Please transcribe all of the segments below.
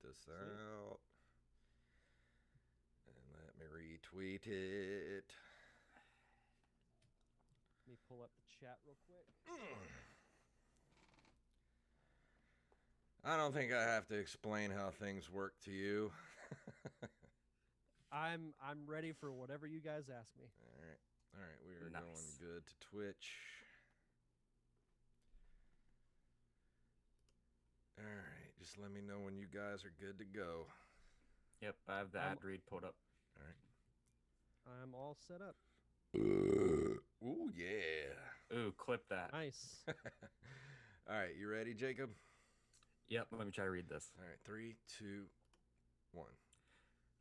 this out. And let me retweet it. Let me pull up the chat real quick. I don't think I have to explain how things work to you. I'm ready for whatever you guys ask me. All right, we are Nice. going good to Twitch. All right, just let me know when you guys are good to go. Yep, I have the ad read pulled up. All right. I'm all set up. Ooh, yeah. Ooh, clip that. Nice. All right, you ready, Jacob? Yep, let me try to read this. All right, 3, 2, 1.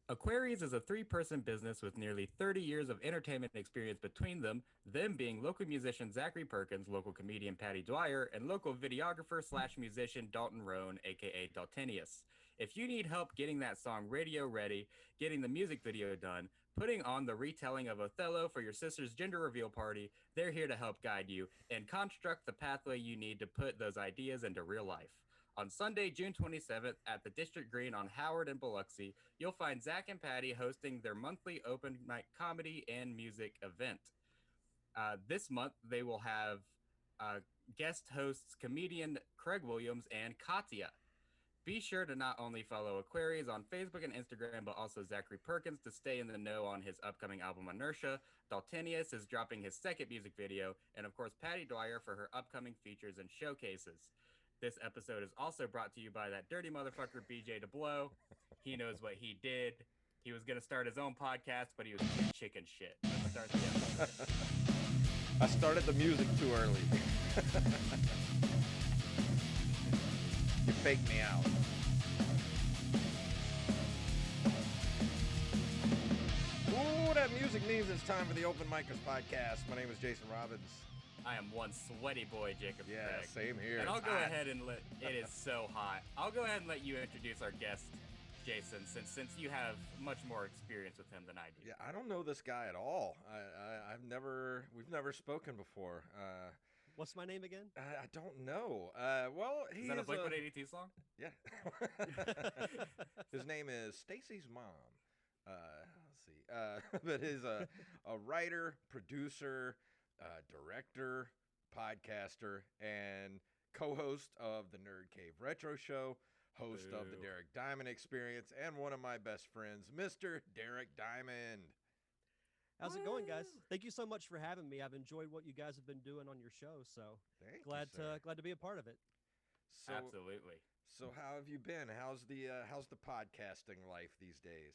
Aquarius is a three-person business with nearly 30 years of entertainment experience between them being local musician Zachary Perkins, local comedian Patty Dwyer, and local videographer/musician Dalton Roan, aka Daltenius. If you need help getting that song radio ready, getting the music video done, putting on the retelling of Othello for your sister's gender reveal party, they're here to help guide you and construct the pathway you need to put those ideas into real life. On Sunday, June 27th at the District Green on Howard and Biloxi, you'll find Zach and Patty hosting their monthly open mic comedy and music event. This month, they will have guest hosts comedian Craig Williams and Katya. Be sure to not only follow Aquarius on Facebook and Instagram, but also Zachary Perkins to stay in the know on his upcoming album Inertia. Daltenius is dropping his second music video, and of course, Patty Dwyer for her upcoming features and showcases. This episode is also brought to you by that dirty motherfucker BJ DeBlow. He knows what he did. He was going to start his own podcast, but he was too chicken shit. Let's start the episode. I started the music too early. You faked me out. Ooh, that music means it's time for the Open Micers podcast. My name is Jason Robbins. I am one sweaty boy, Jacob Yeah, Craig. same here. And I'll It's go hot. ahead and it is so hot. I'll go ahead and let you introduce our guest, Jason, since you have much more experience with him than I do. Yeah, I don't know this guy at all. We've never spoken before. What's my name again? I don't know. Well, Is that a Blink-182 song? Yeah. His name is Stacy's mom. Let's see. But he's a writer, producer, director, podcaster, and co-host of the Nerd Cave Retro Show, host of the Derek Diamond Experience, and one of my best friends, Mr. Derek Diamond. How's it going, guys? Thank you so much for having me. I've enjoyed what you guys have been doing on your show, so glad to be a part of it. So, Absolutely. So how have you been? How's the podcasting life these days?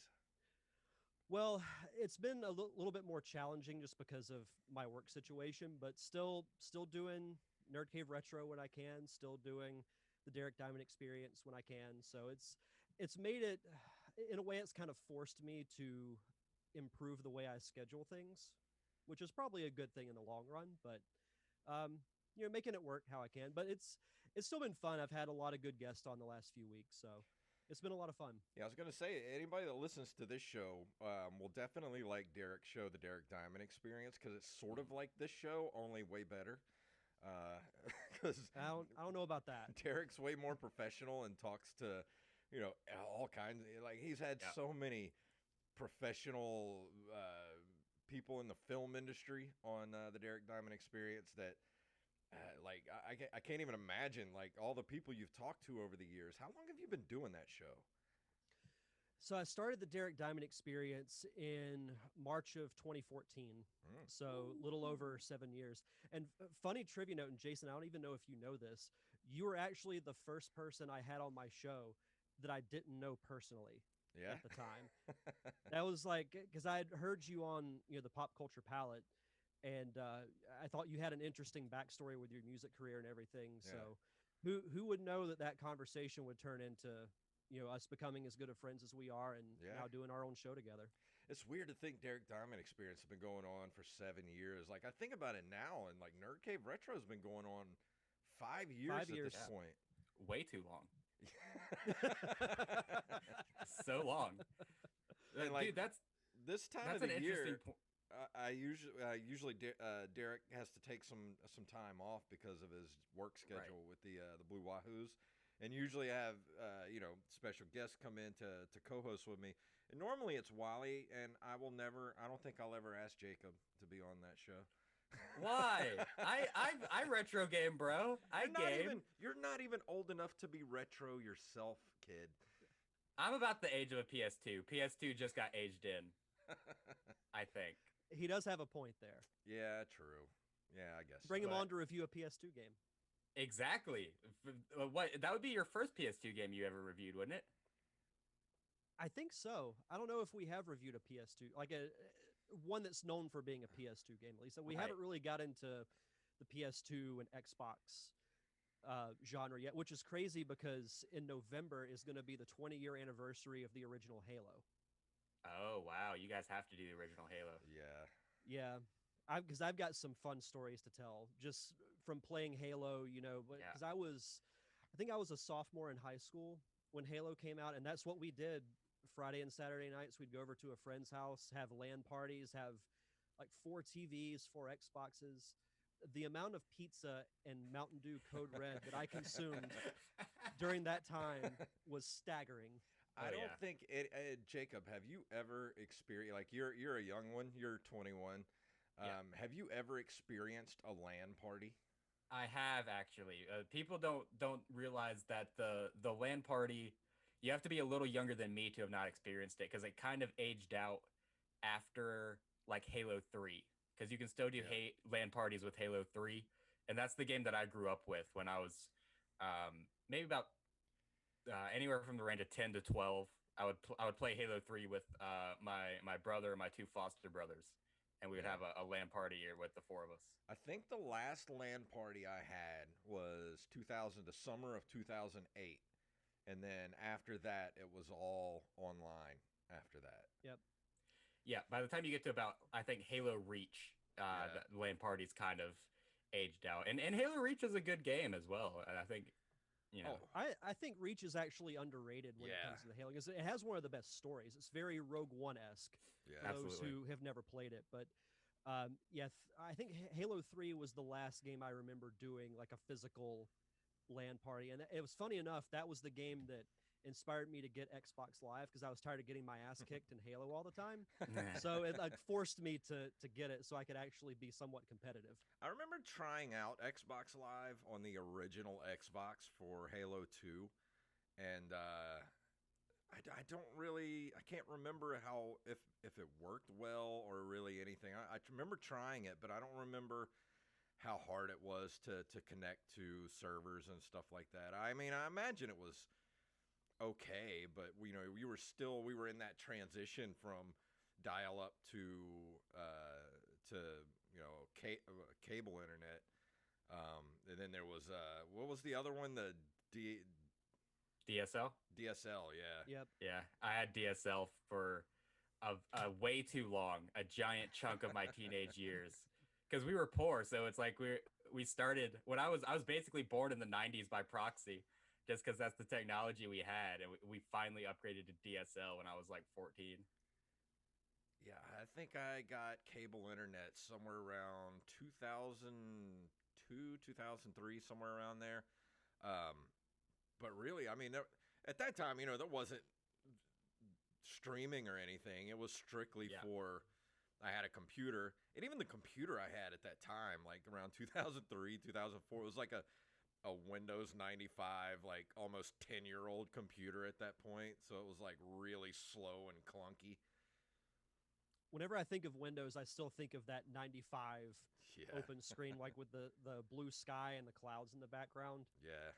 Well, it's been a little bit more challenging just because of my work situation, but still doing Nerd Cave Retro when I can, still doing the Derek Diamond Experience when I can. So it's made it, in a way, it's kind of forced me to improve the way I schedule things, which is probably a good thing in the long run, but making it work how I can. But it's still been fun. I've had a lot of good guests on the last few weeks, so it's been a lot of fun. Yeah, I was going to say, anybody that listens to this show will definitely like Derek's show, The Derek Diamond Experience, because it's sort of like this show, only way better. Because I don't know about that. Derek's way more professional and talks to, all kinds. Like, he's had so many professional people in the film industry on the Derek Diamond Experience that I can't even imagine like all the people you've talked to over the years. How long have you been doing that show? So I started the Derek Diamond Experience in March of 2014. So a little over 7 years. And funny trivia note, and Jason, I don't even know if you know this, you were actually the first person I had on my show that I didn't know personally at the time. That was like, because I had heard you on the Pop Culture Palette, and I thought you had an interesting backstory with your music career and everything. Yeah. So who would know that conversation would turn into us becoming as good of friends as we are, and now doing our own show together. It's weird to think Derek Diamond Experience has been going on for 7 years. Like, I think about it now, and like Nerd Cave Retro has been going on 5 years at this point. Way too long. So long. And like, dude, that's this time that's of the an year. interesting point. I usually Derek has to take some time off because of his work schedule with the Blue Wahoos, and usually I have special guests come in to co-host with me. And normally it's Wally, and I don't think I'll ever ask Jacob to be on that show. Why? I retro game, bro. You're not even old enough to be retro yourself, kid. I'm about the age of a PS2. PS2 just got aged in, I think. He does have a point there. Yeah, true. Yeah, I guess. Bring him on to review a PS2 game. Exactly. What that would be your first PS2 game you ever reviewed, wouldn't it? I think so. I don't know if we have reviewed a PS2, like one that's known for being a PS2 game at least. So we haven't really got into the PS2 and Xbox genre yet, which is crazy because in November is going to be the 20-year anniversary of the original Halo. Oh, wow. You guys have to do the original Halo. Yeah. Yeah. Because I've got some fun stories to tell just from playing Halo, because I think I was a sophomore in high school when Halo came out, and that's what we did Friday and Saturday nights. We'd go over to a friend's house, have LAN parties, have like 4 TVs, 4 Xboxes. The amount of pizza and Mountain Dew Code Red that I consumed during that time was staggering. I don't think it, Jacob, have you ever experienced, like you're a young one, you're 21. Have you ever experienced a LAN party? I have actually. People don't realize that the LAN party, you have to be a little younger than me to have not experienced it because it kind of aged out after like Halo 3. Because you can still do LAN parties with Halo 3, and that's the game that I grew up with when I was maybe about anywhere from the range of 10 to 12. I would play Halo 3 with my brother and my 2 foster brothers, and we would have a LAN party here with the 4 of us. I think the last LAN party I had was the summer of 2008, and then after that, it was all online. After that, Yep. Yeah, by the time you get to about, I think, Halo Reach, the LAN party's kind of aged out. And Halo Reach is a good game as well. And I think, I think Reach is actually underrated when it comes to the Halo, because it has one of the best stories. It's very Rogue One-esque for those who have never played it. But, I think Halo 3 was the last game I remember doing, like, a physical LAN party. And it was funny enough, that was the game that inspired me to get Xbox Live because I was tired of getting my ass kicked in Halo all the time. So it forced me to get it so I could actually be somewhat competitive. I remember trying out Xbox Live on the original Xbox for Halo 2, and I can't remember if it worked well or really anything. I remember trying it, but I don't remember how hard it was to connect to servers and stuff like that. I mean, I imagine it was okay, but we were in that transition from dial up to cable internet, and then there was what was the other one, the DSL. Yep. Yeah, I had DSL for a way too long, a giant chunk of my teenage years, because we were poor. So it's like we started when I was basically born in the 90s by proxy. Just because that's the technology we had, and we finally upgraded to DSL when I was like 14. Yeah, I think I got cable internet somewhere around 2002, 2003, somewhere around there. But really, I mean, at that time, there wasn't streaming or anything. It was strictly for, I had a computer, and even the computer I had at that time, like around 2003, 2004, it was like a Windows 95, like almost 10-year-old computer at that point. So it was like really slow and clunky. Whenever I think of Windows, I still think of that 95 open screen, like with the blue sky and the clouds in the background. Yeah.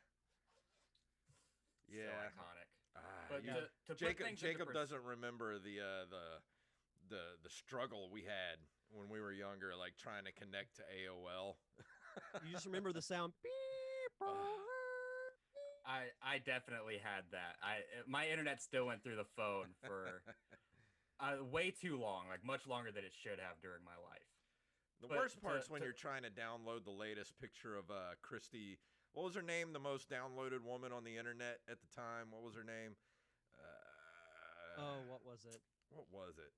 So iconic. But Jacob doesn't remember the struggle we had when we were younger, like trying to connect to AOL. You just remember the sound. I definitely had that. My internet still went through the phone for way too long, like much longer than it should have during my life. The worst part's when you're trying to download the latest picture of Christy. What was her name? The most downloaded woman on the internet at the time. What was her name? What was it? What was it?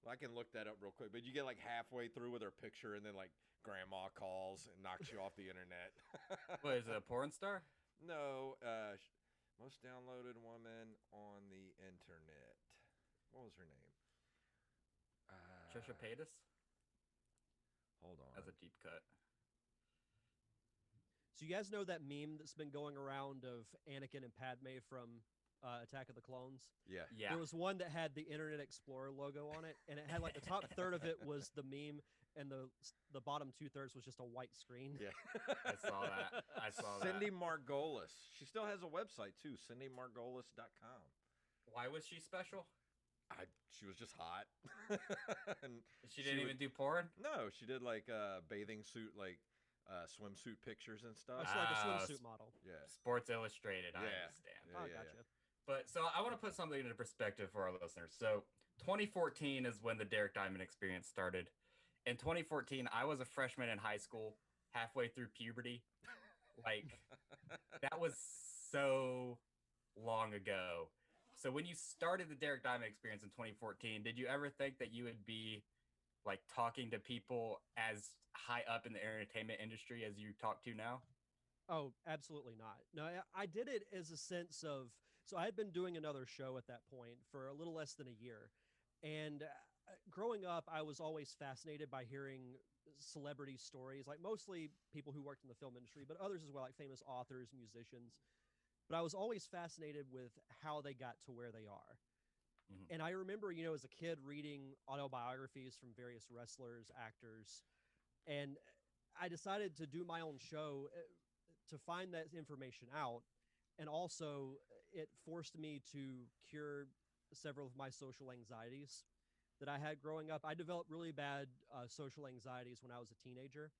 Well, I can look that up real quick. But you get like halfway through with her picture, and then like grandma calls and knocks you off the internet. What is it? A porn star? No, Most downloaded woman on the internet. What was her name? Trisha Paytas? Hold on. That's a deep cut. So you guys know that meme that's been going around of Anakin and Padme from Attack of the Clones? Yeah. Yeah. There was one that had the Internet Explorer logo on it, and it had like the top third of it was the meme, and the bottom 2/3 was just a white screen. Yeah. I saw that. I saw Cindy that. Margolis. She still has a website too, cindymargolis.com. Why was she special? She was just hot. And She didn't even do porn? No, she did like bathing suit, like swimsuit pictures and Oh, stuff. she's like a Ah, swimsuit model. Yeah. Sports Illustrated, I Yeah. understand. Yeah, Oh, yeah, gotcha. But so I want to put something into perspective for our listeners. So 2014 is when the Derek Diamond experience started. In 2014, I was a freshman in high school, halfway through puberty. Like, that was so long ago. So when you started the Derek Diamond experience in 2014, did you ever think that you would be like talking to people as high up in the entertainment industry as you talk to now? Oh, absolutely not. No, I did it as a sense of, so I had been doing another show at that point for a little less than a year. And growing up, I was always fascinated by hearing celebrity stories, like mostly people who worked in the film industry, but others as well, like famous authors, musicians. But I was always fascinated with how they got to where they are. Mhm. And I remember, as a kid reading autobiographies from various wrestlers, actors, and I decided to do my own show to find that information out. And also, it forced me to cure several of my social anxieties that I had growing up. I developed really bad social anxieties when I was a teenager.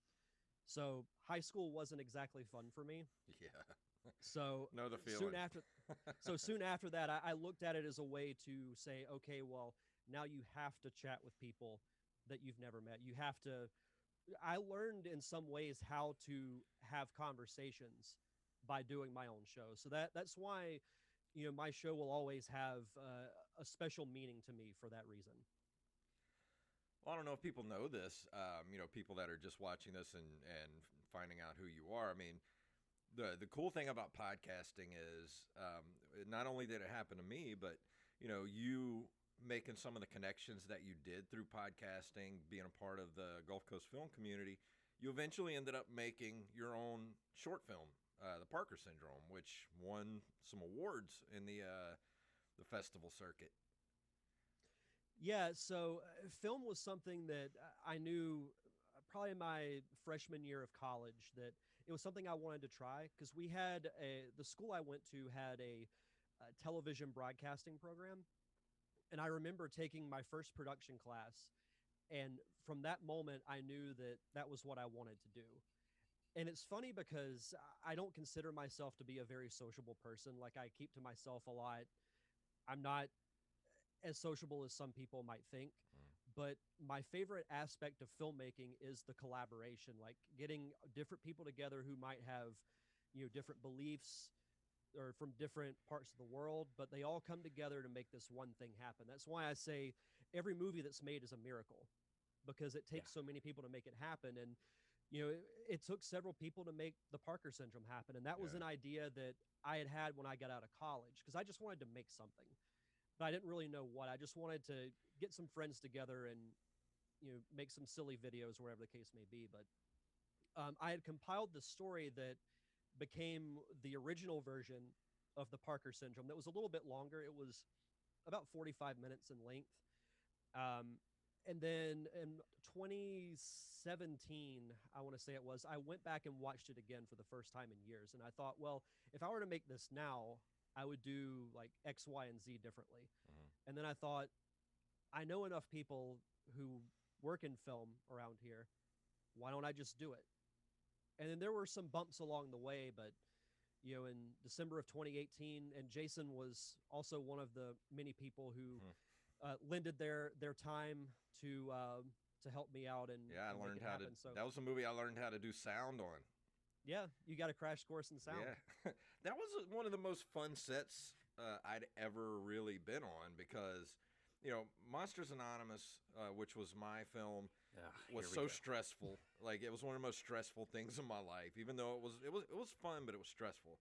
So high school wasn't exactly fun for me. Yeah. So Know the feeling. soon after that, I looked at it as a way to say, okay, well, now you have to chat with people that you've never met. You have to. I learned in some ways how to have conversations by doing my own show. So that's why, my show will always have a special meaning to me for that reason. Well, I don't know if people know this. People that are just watching this and finding out who you are. I mean, the cool thing about podcasting is not only did it happen to me, but you making some of the connections that you did through podcasting, being a part of the Gulf Coast film community, you eventually ended up making your own short film, The Parker Syndrome, which won some awards in the festival circuit. Yeah, so film was something that I knew probably in my freshman year of college that it was something I wanted to try because the school I went to had a television broadcasting program. And I remember taking my first production class. And from that moment, I knew that that was what I wanted to do. And it's funny because I don't consider myself to be a very sociable person. Like, I keep to myself a lot. I'm not as sociable as some people might think. But my favorite aspect of filmmaking is the collaboration, like getting different people together who might have, different beliefs or from different parts of the world, but they all come together to make this one thing happen. That's why I say every movie that's made is a miracle because it takes so many people to make it happen. And, it took several people to make the Parker Syndrome happen. And that was an idea that I had when I got out of college because I just wanted to make something. But I didn't really know what. I just wanted to get some friends together and make some silly videos or whatever the case may be. But I had compiled the story that became the original version of the Parker Syndrome. That was a little bit longer. It was about 45 minutes in length. And then in 2017, I want to say it was, I went back and watched it again for the first time in years. And I thought, well, if I were to make this now, I would do like X, Y, and Z differently. And then I thought, I know enough people who work in film around here. Why don't I just do it? And then there were some bumps along the way, but in December of 2018, and Jason was also one of the many people who lended their time to help me out and I and learned make it how happen. to. So That was a movie I learned how to do sound on. yeah, you got a crash course in sound. Yeah, that was one of the most fun sets I'd ever really been on because, Monsters Anonymous, which was my film, was so stressful. Like, it was one of the most stressful things in my life. Even though it was fun, but it was stressful.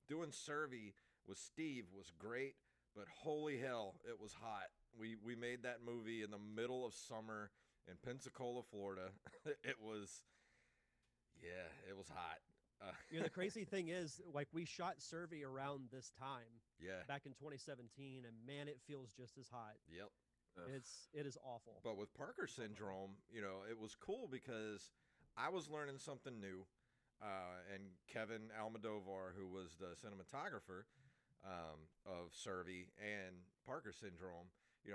Doing Survey with Steve was great, but holy hell, it was hot. We made that movie in the middle of summer in Pensacola, Florida. It was, yeah, it was hot. The crazy thing is, like, we shot Survey around this time Yeah. back in 2017, and man, it feels just as hot. Yep. It is awful. But with Parker syndrome, it was cool because I was learning something new. And Kevin Almodovar, who was the cinematographer of Survey and Parker syndrome,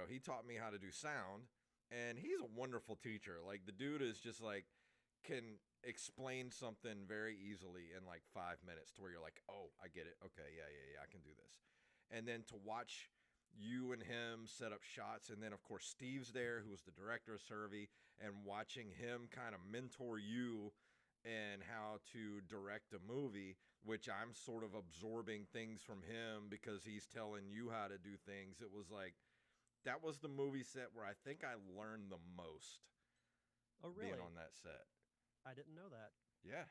he taught me how to do sound. And he's a wonderful teacher. Like, the dude is just like, can explain something very easily in like 5 minutes to where you're like, oh, I get it. Okay, yeah, I can do this. And then to watch you and him set up shots, and then of course Steve's there, who was the director of Survey, and watching him kind of mentor you and how to direct a movie, which I'm sort of absorbing things from him because he's telling you how to do things. It was like, that was the movie set where I think I learned the most. Oh, really? Being on that set. I didn't know that. Yeah.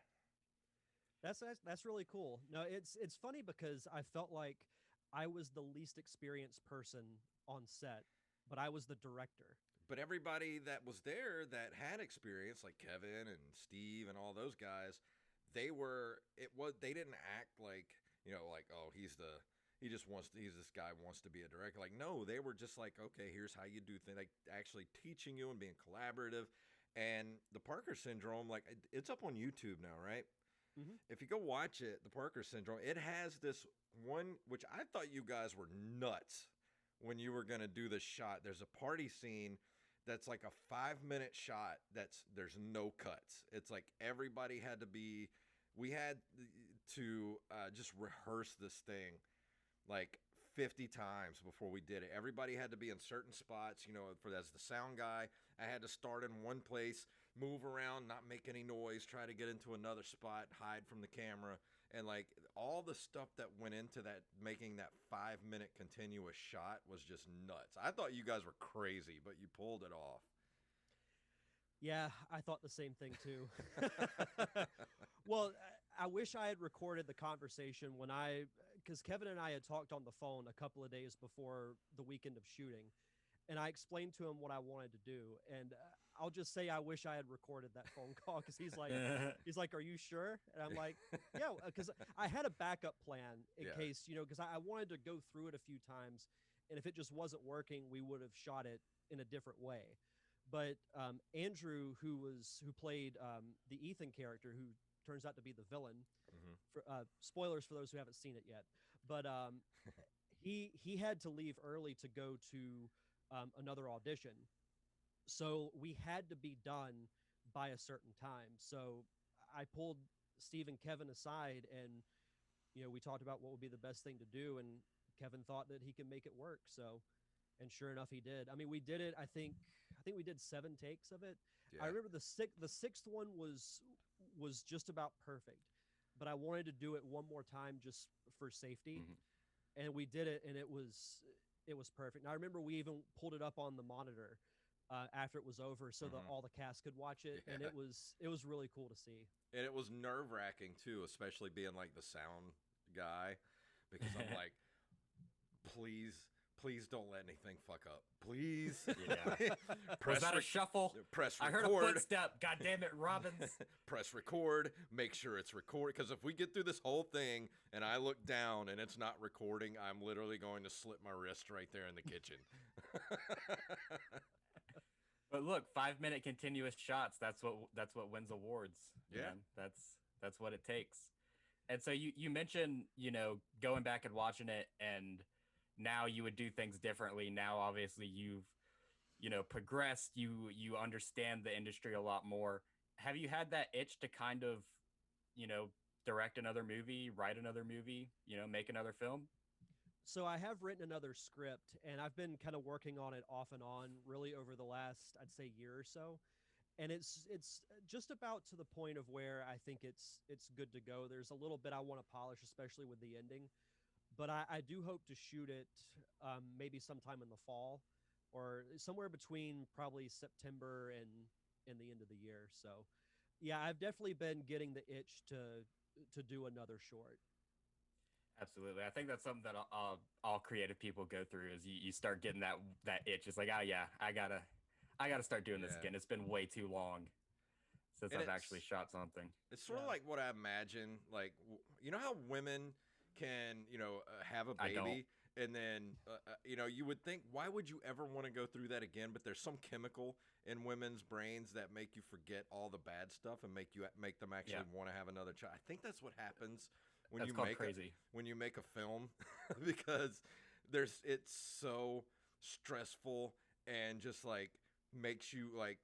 That's really cool. No, it's funny because I felt like I was the least experienced person on set, but I was the director. But everybody that was there that had experience, like Kevin and Steve and all those guys, they didn't act like, like, oh, he's this guy wants to be a director. Like, no, they were just like, okay, here's how you do things, like actually teaching you and being collaborative. And the Parker syndrome, like, it's up on YouTube now, right? Mm-hmm. If you go watch it, the Parker syndrome, it has this one, which I thought you guys were nuts when you were going to do this shot. There's a party scene that's like a 5-minute shot there's no cuts. It's like everybody we had to just rehearse this thing like 50 times before we did it. Everybody had to be in certain spots, as the sound guy, I had to start in one place, move around, not make any noise, try to get into another spot, hide from the camera. And like all the stuff that went into that, making that 5-minute continuous shot was just nuts. I thought you guys were crazy, but you pulled it off. Yeah, I thought the same thing too. Well, I wish I had recorded the conversation because Kevin and I had talked on the phone a couple of days before the weekend of shooting, and I explained to him what I wanted to do. And I'll just say I wish I had recorded that phone call because he's like, "Are you sure?" And I'm like, "Yeah," because I had a backup plan in case, because I wanted to go through it a few times, and if it just wasn't working, we would have shot it in a different way. But Andrew, who played the Ethan character, who turns out to be the villain. Mm-hmm. Spoilers for those who haven't seen it yet. But he had to leave early to go to another audition. So we had to be done by a certain time. So I pulled Steve and Kevin aside, and we talked about what would be the best thing to do. And Kevin thought that he could make it work. So, and sure enough, he did. I mean, we did it. I think we did 7 takes of it. Yeah. I remember the sixth one was just about perfect, but I wanted to do it one more time just for safety. Mm-hmm. And we did it, and it was perfect. And I remember we even pulled it up on the monitor after it was over, so that all the cast could watch it. Yeah. And it was really cool to see. And it was nerve-wracking too, especially being like the sound guy, because I'm like, please don't let anything fuck up. Please. Yeah. Was that a shuffle? Press record. I heard a footstep. God damn it, Robbins. Press record. Make sure it's recorded. Because if we get through this whole thing and I look down and it's not recording, I'm literally going to slip my wrist right there in the kitchen. But look, 5-minute continuous shots. That's what wins awards. Yeah. Man. That's what it takes. And so you mentioned, going back and watching it, and now you would do things differently. Now, obviously, you've, progressed. You understand the industry a lot more. Have you had that itch to kind of, direct another movie, write another movie, make another film? So I have written another script, and I've been kind of working on it off and on really over the last, I'd say, year or so. And it's just about to the point of where I think it's good to go. There's a little bit I want to polish, especially with the ending. But I do hope to shoot it maybe sometime in the fall, or somewhere between probably September and the end of the year. So, yeah, I've definitely been getting the itch to do another short. Absolutely. I think that's something that all creative people go through is you start getting that itch. It's like, oh yeah, I gotta start doing this Yeah. again. It's been way too long since And I've actually it's shot something. it's sort of Yeah. like what I imagine. Like you know how women can have a I don't. baby, and then you would think, why would you ever want to go through that again? But there's some chemical in women's brains that make you forget all the bad stuff and make them Yeah, actually want to have another child. I think that's what happens when that's you called make crazy. a film because it's so stressful and just like makes you like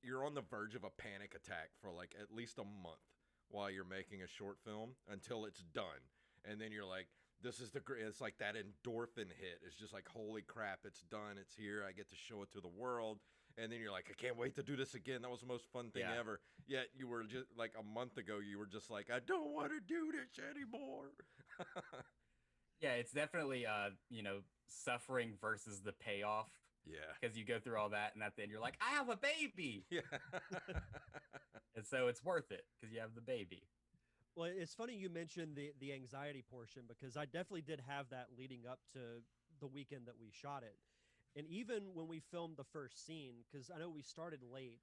you're on the verge of a panic attack for like at least a month while you're making a short film until it's done. And then you're like, this is the great, it's like that endorphin hit. It's just like, holy crap, it's done. It's here. I get to show it to the world. And then you're like, I can't wait to do this again. That was the most fun thing Yeah. ever. Yet you were just like a month ago, you were just like, I don't want to do this anymore. Yeah, it's definitely suffering versus the payoff Yeah. because you go through all that and at the end you're like, I have a baby. Yeah. And so it's worth it because you have the baby. Well, it's funny you mentioned the anxiety portion because I definitely did have that leading up to the weekend that we shot it. And even when we filmed the first scene, because I know we started late,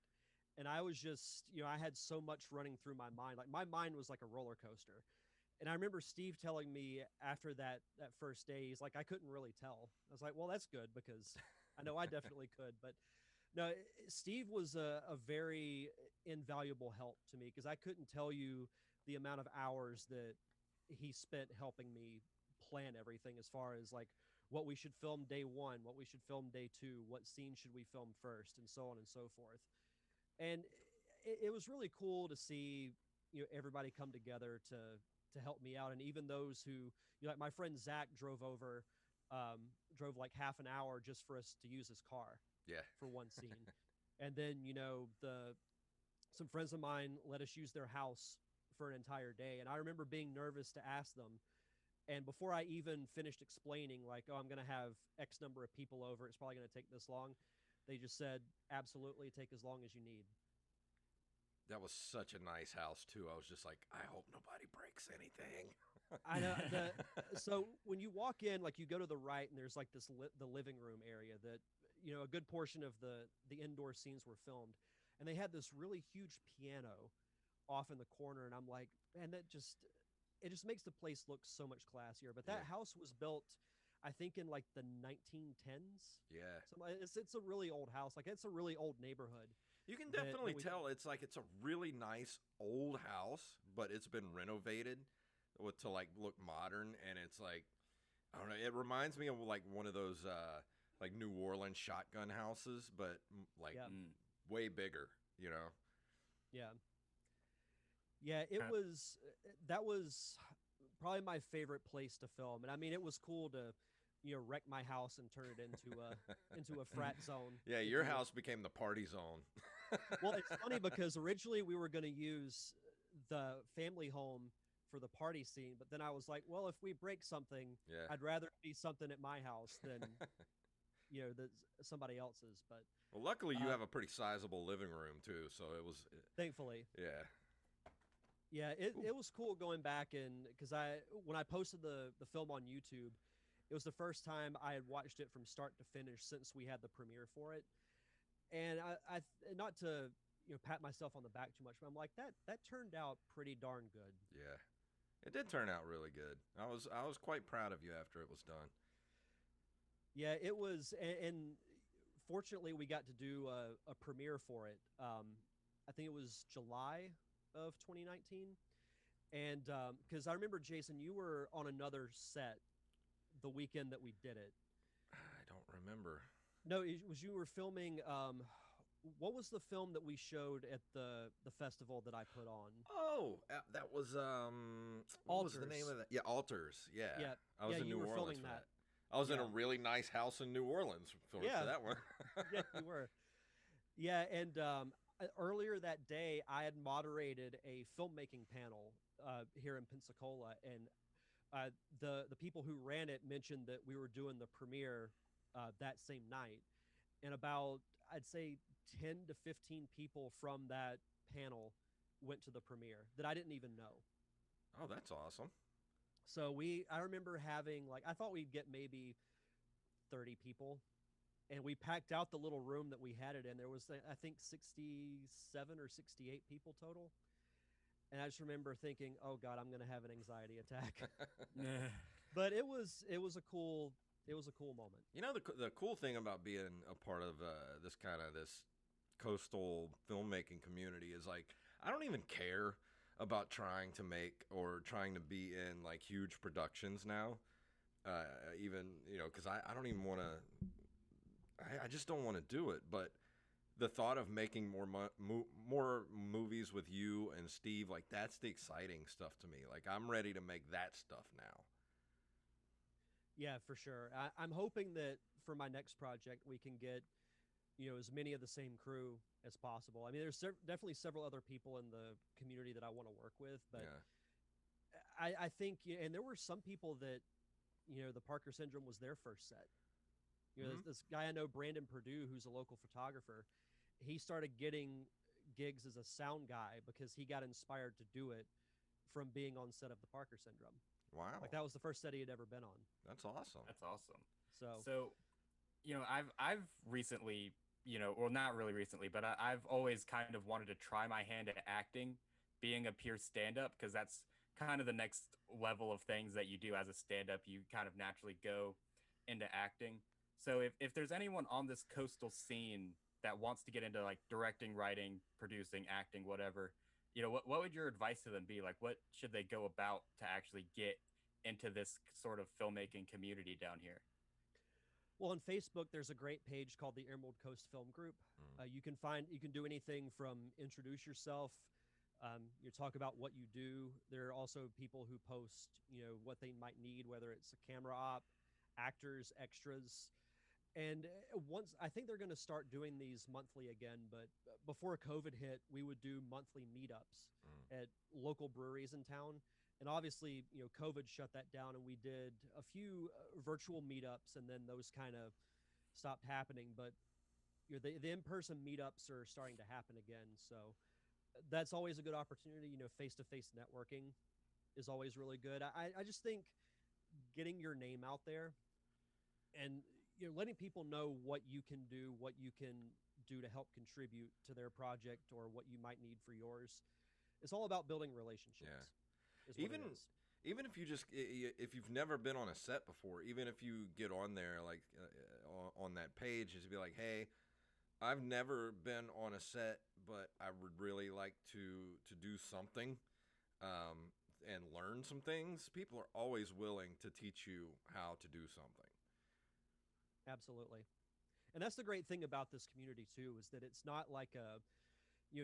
and I was just, I had so much running through my mind. Like my mind was like a roller coaster. And I remember Steve telling me after that first day, he's like, I couldn't really tell. I was like, well, that's good because I know I definitely could. But no, Steve was a very invaluable help to me because I couldn't tell you the amount of hours that he spent helping me plan everything as far as like what we should film day one, what we should film day two, what scene should we film first, and so on and so forth. And it was really cool to see everybody come together to help me out, and even those who like my friend Zach drove like half an hour just for us to use his car Yeah. for one scene. And then the some friends of mine let us use their house for an entire day, and I remember being nervous to ask them, and before I even finished explaining like, oh, I'm going to have x number of people over, it's probably going to take this long, they just said, absolutely, take as long as you need. That was such a nice house too. I was just like, I hope nobody breaks anything. I know so when you walk in, like you go to the right and there's like the living room area that a good portion of the indoor scenes were filmed, and they had this really huge piano off in the corner, and I'm like, man, it just makes the place look so much classier. But that Yeah. house was built, I think, in like the 1910s. Yeah. So it's a really old house, like it's a really old neighborhood. You can that definitely we tell it's like it's a really nice old house, but it's been renovated to like look modern, and it's like I don't know. It reminds me of like one of those like New Orleans shotgun houses, but like Yeah. Mm. way bigger. You know? Yeah. Yeah, it Uh, was that was probably my favorite place to film. And I mean, it was cool to wreck my house and turn it into a frat zone, Yeah, if your you will. house became the party zone. Well, it's funny because originally we were going to use the family home for the party scene, but then I was like, well, if we break something, Yeah. I'd rather it be something at my house than that somebody else's. But Well, luckily you uh, have a pretty sizable living room too, so it was thankfully, yeah. yeah, it, Ooh. it was cool going back, and because when I posted the film on YouTube, it was the first time I had watched it from start to finish since we had the premiere for it. And not to pat myself on the back too much, but I'm like, that turned out pretty darn good. Yeah. It did turn out really good. I was quite proud of you after it was done. Yeah, it was, and fortunately we got to do a premiere for it. I think it was July of 2019, and because I remember, Jason, you were on another set the weekend that we did it. I don't remember. No, it was you were filming. What was the film that we showed at the festival that I put on? Oh, that was what was the name Altars. of that? Yeah, Altars. Yeah. Yeah, I was yeah, in you New were Orleans filming for that. that. I was in Yeah. a really nice house in New Orleans for Yeah. that one. Yeah, you were. Yeah, and earlier that day, I had moderated a filmmaking panel here in Pensacola, and the people who ran it mentioned that we were doing the premiere that same night, and about, I'd say, 10 to 15 people from that panel went to the premiere that I didn't even know. Oh, that's awesome. So I remember having like I thought we'd get maybe 30 people, and we packed out the little room that we had it in. There was I think 67 or 68 people total, and I just remember thinking, "Oh God, I'm going to have an anxiety attack." But it was a cool moment. You know, the cool thing about being a part of this coastal filmmaking community is like I don't even care about trying to make or trying to be in like huge productions now. Even because I don't even want to. I just don't want to do it. But the thought of making more movies with you and Steve, like that's the exciting stuff to me. Like I'm ready to make that stuff now. Yeah, for sure. I'm hoping that for my next project we can get as many of the same crew as possible. I mean, there's definitely several other people in the community that I want to work with, but Yeah. I think, and there were some people that the Parker Syndrome was their first set. Mhm. This guy I know, Brandon Purdue, who's a local photographer, he started getting gigs as a sound guy because he got inspired to do it from being on set of the Parker Syndrome. Wow. Like that was the first set he had ever been on. That's awesome. That's awesome. So So, I've recently, well, not really recently, but I've always kind of wanted to try my hand at acting, being a pure stand-up, because that's kind of the next level of things that you do as a stand-up. You kind of naturally go into acting. So if there's anyone on this coastal scene that wants to get into like directing, writing, producing, acting, whatever, what would your advice to them be? Like, what should they go about to actually get into this sort of filmmaking community down here? well, on Facebook, there's a great page called the Emerald Coast Film Group. Mm. You can do anything from introduce yourself, you talk about what you do. There are also people who post, what they might need, whether it's a camera op, actors, extras. And once I think they're going to start doing these monthly again, but before COVID hit, we would do monthly meetups Mm. at local breweries in town. And obviously, COVID shut that down, and we did a few virtual meetups, and then those kind of stopped happening. But the in-person meetups are starting to happen again, so that's always a good opportunity. Face-to-face networking is always really good. I just think getting your name out there and letting people know what you can do, what you can do to help contribute to their project or what you might need for yours. It's all about building relationships. Yeah. Is what Even it is. even if you just if you've never been on a set before, even if you get on there like on that page, just be like, hey, I've never been on a set, but I would really like to do something and learn some things. People are always willing to teach you how to do something. Absolutely. And that's the great thing about this community too, is that it's not like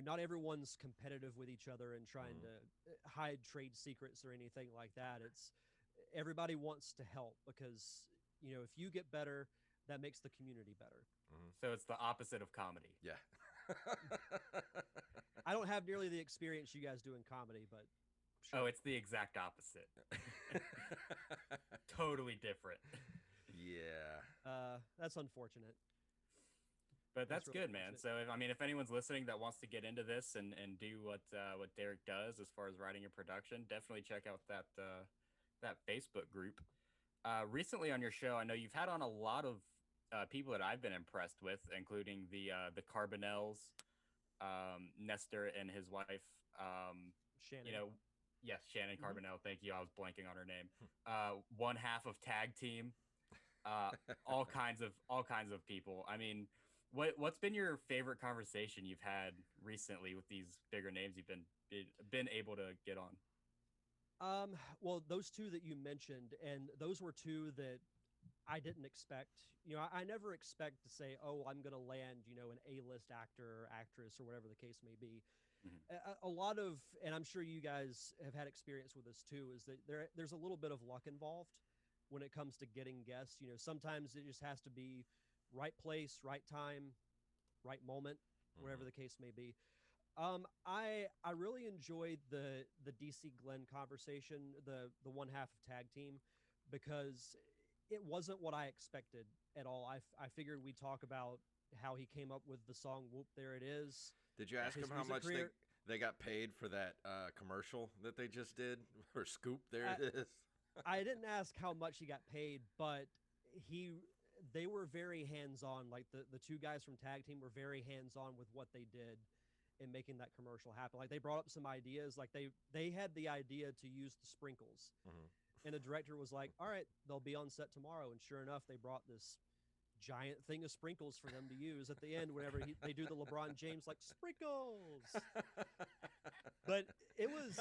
not everyone's competitive with each other and trying Mhm. to hide trade secrets or anything like that. It's everybody wants to help because if you get better, that makes the community better. Mhm. So it's the opposite of comedy. Yeah. I don't have nearly the experience you guys do in comedy, but Oh, sure. it's the exact opposite. Totally different. Yeah. That's unfortunate. But That's that's really good, man. unfortunate. So if anyone's listening that wants to get into this and do what Derek does as far as writing and production, definitely check out that Facebook group. Recently on your show, I know you've had on a lot of people that I've been impressed with, including the Carbonells, Nestor and his wife. Shannon. Yes, Shannon Mhm. Carbonell. Thank you. I was blanking on her name. One half of Tag Team. Uh, all kinds of people. I mean, what's been your favorite conversation you've had recently with these bigger names you've been able to get on? Well, those two that you mentioned, and those were two that I didn't expect. I never expect to say, "Oh, I'm going to land," an A-list actor or actress or whatever the case may be. Mhm. A lot of, and I'm sure you guys have had experience with this too, is that there's a little bit of luck involved when it comes to getting guests. Sometimes it just has to be right place, right time, right moment, whatever Mhm. the case may be. I really enjoyed the DC Glenn conversation, the one half of Tag Team, because it wasn't what I expected at all. I figured we'd talk about how he came up with the song "Whoop There It Is," Did you ask his them how music much career. they got paid for that commercial that they just did or Scoop? There I, it is. I didn't ask how much he got paid, but he they were very hands-on. Like the two guys from tag team were very hands-on with what they did in making that commercial happen. Like they brought up some ideas. Like they had the idea to use the sprinkles, Mhm. and the director was like, "All right, they'll be on set tomorrow." And sure enough, they brought this giant thing of sprinkles for them to use at the end whenever they do the LeBron James like sprinkles. But it was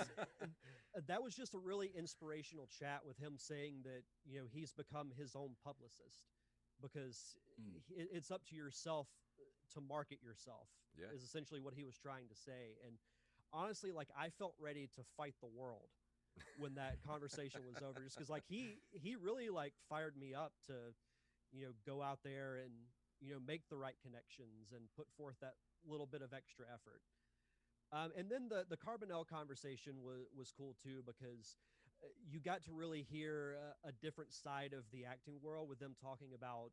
that was just a really inspirational chat with him saying that he's become his own publicist because Mm. it's up to yourself to market yourself Yeah. is essentially what he was trying to say. And honestly, like I felt ready to fight the world when that conversation was over, just because like he really like fired me up to go out there and make the right connections and put forth that little bit of extra effort. And then the Carbonell conversation was cool too because you got to really hear a different side of the acting world with them talking about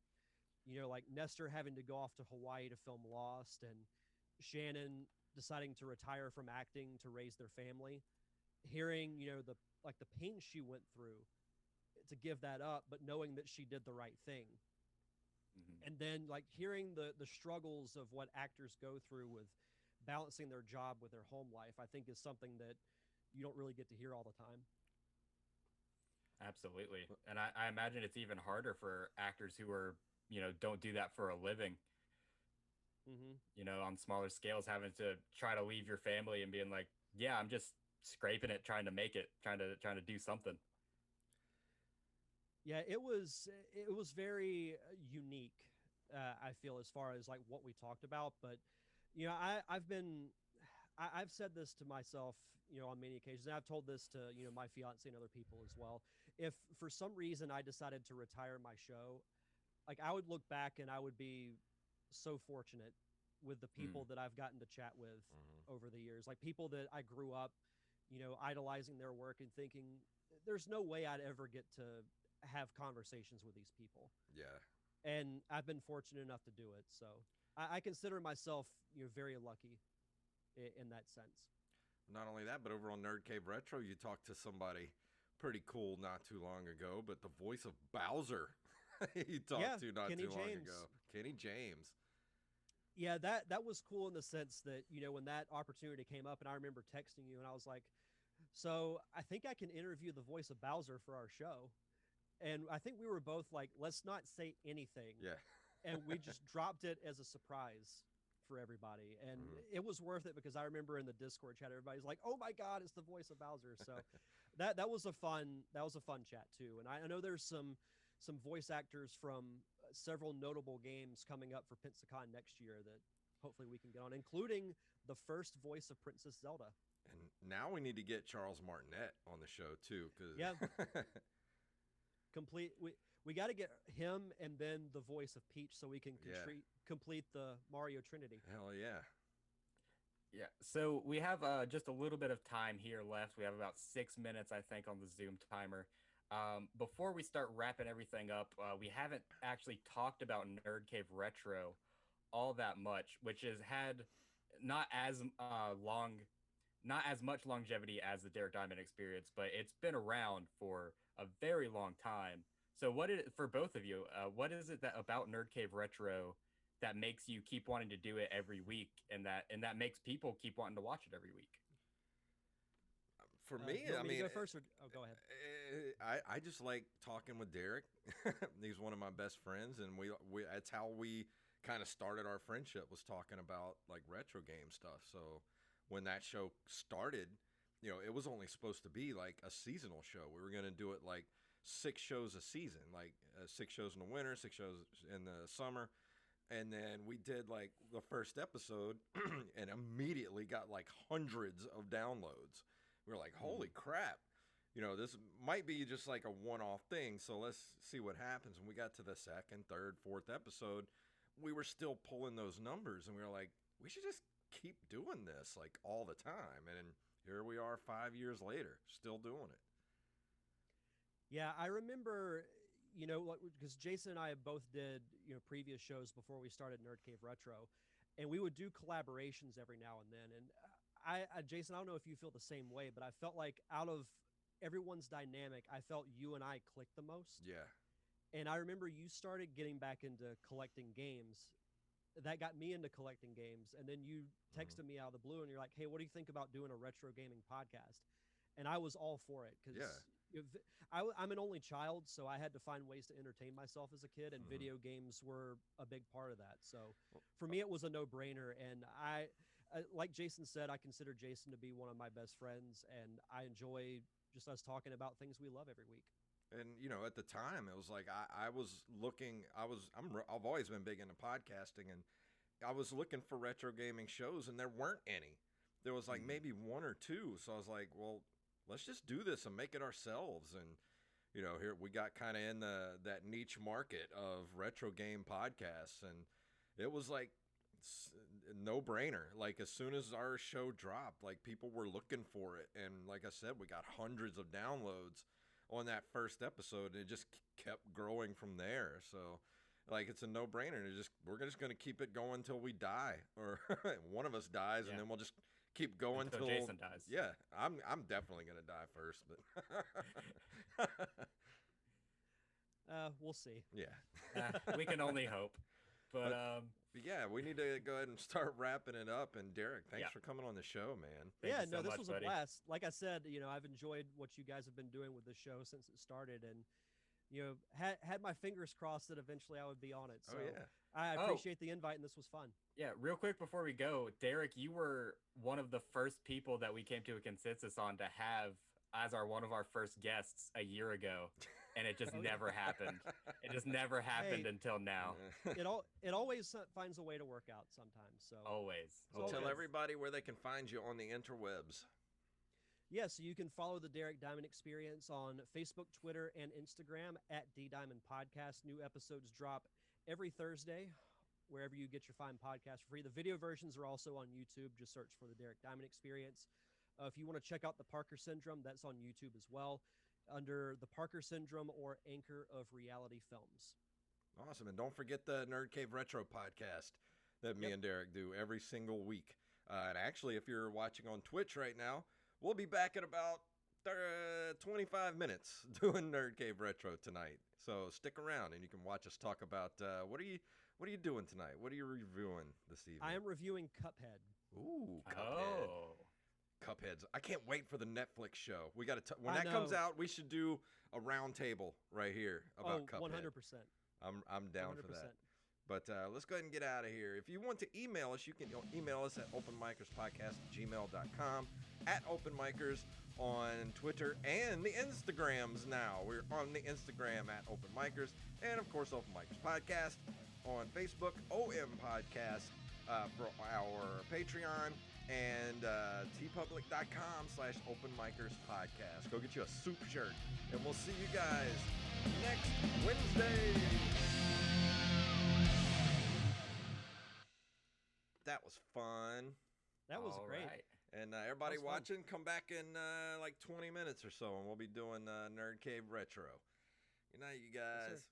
like Nestor having to go off to Hawaii to film Lost, and Shannon deciding to retire from acting to raise their family. Hearing the pain she went through to give that up, but knowing that she did the right thing. Mhm. And then like hearing the struggles of what actors go through with balancing their job with their home life, I think is something that you don't really get to hear all the time. Absolutely. And I imagine it's even harder for actors who are, don't do that for a living, Hmm. on smaller scales, having to try to leave your family and being like, yeah, I'm just scraping it, trying to make it, trying to do something. Yeah, it was very unique. I feel as far as like what we talked about, but I've said this to myself, on many occasions. And I've told this to my fiance and other people as well. If for some reason I decided to retire my show, like I would look back and I would be so fortunate with the Mm. people that I've gotten to chat with Mhm. over the years, like people that I grew up, idolizing their work and thinking there's no way I'd ever get to have conversations with these people. Yeah. And I've been fortunate enough to do it. So I consider myself, very lucky in that sense. Not only that, but over on Nerd Cave Retro, you talked to somebody pretty cool not too long ago, but the voice of Bowser you Yeah, talked to not Kenny too long James. ago. Kenny James. Yeah, that was cool in the sense that when that opportunity came up, and I remember texting you, and I was like, "So I think I can interview the voice of Bowser for our show." And I think we were both like, "Let's not say anything," Yeah. and we just dropped it as a surprise for everybody, and Mhm. it was worth it because I remember in the Discord chat, everybody's like, "Oh my God, it's the voice of Bowser!" So that was a fun chat too, and I know there's some voice actors from several notable games coming up for Pensacon next year that hopefully we can get on, including the first voice of Princess Zelda. And now we need to get Charles Martinet on the show too, Yeah, because complete. We got to get him and then the voice of Peach so we can yeah, complete the Mario Trinity. hell yeah. Yeah. So we have just a little bit of time here left. We have about 6 minutes, I think, on the Zoom timer. Before we start wrapping everything up, we haven't actually talked about Nerd Cave Retro all that much, which has had not as long, not as much longevity as the Derek Diamond experience, but it's been around for a very long time. So, for both of you? What is it that about Nerd Cave Retro that makes you keep wanting to do it every week, and that makes people keep wanting to watch it every week? For Do me, you I want me mean, to go first, or go ahead? I just like talking with Derek. He's one of my best friends, and we that's how we kind of started our friendship, was talking about like retro game stuff. So when that show started, it was only supposed to be like a seasonal show. We were going to do it like 6 shows a season, like 6 shows in the winter, 6 shows in the summer. And then we did like the first episode and immediately got like hundreds of downloads. We were like, holy crap. This might be just like a one off thing. So let's see what happens. And we got to the second, third, fourth episode. We were still pulling those numbers. And we were like, we should just keep doing this like all the time. And here we are 5 years later, still doing it. Yeah, I remember, because Jason and I both did, previous shows before we started Nerd Cave Retro, and we would do collaborations every now and then. And Jason, I don't know if you feel the same way, but I felt like out of everyone's dynamic, I felt you and I clicked the most. Yeah. And I remember you started getting back into collecting games. That got me into collecting games. And then you texted me out of the blue and you're like, hey, what do you think about doing a retro gaming podcast? And I was all for it because I'm an only child, so I had to find ways to entertain myself as a kid, and video games were a big part of that. So for me, it was a no-brainer. And like Jason said, I consider Jason to be one of my best friends, and I enjoy just us talking about things we love every week. And at the time, it was like I was looking. I've always been big into podcasting, and I was looking for retro gaming shows, and there weren't any. There was like maybe one or two. So I was like, well, let's just do this and make it ourselves. And here we got kind of in that niche market of retro game podcasts, and it was like no brainer. Like as soon as our show dropped, like people were looking for it, and like I said, we got hundreds of downloads on that first episode, and it just kept growing from there. So like it's a no-brainer. We're just going to keep it going until we die, or one of us dies, and then we'll just keep going until Jason dies. Yeah, I'm definitely going to die first, but we'll see. Yeah. We can only hope. But yeah, we need to go ahead and start wrapping it up. And Derek, thanks for coming on the show, man. Thank you so this much, was buddy. a blast. Like I said, I've enjoyed what you guys have been doing with the show since it started, and had my fingers crossed that eventually I would be on it. So I appreciate the invite, and this was fun. Yeah, real quick before we go, Derek, you were one of the first people that we came to a consensus on to have as one of our first guests a year ago, and it just never happened. It just never happened until now. It always finds a way to work out sometimes. So always. Well, tell everybody where they can find you on the interwebs. Yeah, so you can follow the Derek Diamond Experience on Facebook, Twitter, and Instagram at D Diamond Podcast. New episodes drop every Thursday, wherever you get your fine podcast for free. The video versions are also on YouTube. Just search for the Derek Diamond Experience. If you want to check out the Parker Syndrome, that's on YouTube as well, under the Parker Syndrome or Anchor of Reality Films. Awesome. And don't forget the Nerd Cave Retro podcast that me and Derek do every single week. And actually, if you're watching on Twitch right now, we'll be back in about 25 minutes doing Nerd Cave Retro tonight. So stick around and you can watch us talk about what are you doing tonight? What are you reviewing this evening? I am reviewing Cuphead. Ooh, Cuphead. Oh. Cupheads. I can't wait for the Netflix show. We got to when that comes out, we should do a round table right here about Cuphead. 100%. I'm down 100%. for that. But let's go ahead and get out of here. If you want to email us, you can email us at openmikerspodcast@gmail.com, at openmikers on Twitter and the Instagrams now. We're on the Instagram at openmikers, and of course Open Mikers Podcast on Facebook, OM Podcast for our Patreon, and tpublic.com/openmikerspodcast. Go get you a soup shirt, and we'll see you guys next Wednesday. That was fun. That was great. Right. And everybody That was fun. watching, come back in like 20 minutes or so, and we'll be doing Nerd Cave Retro. Good night, you guys. Yes, sir.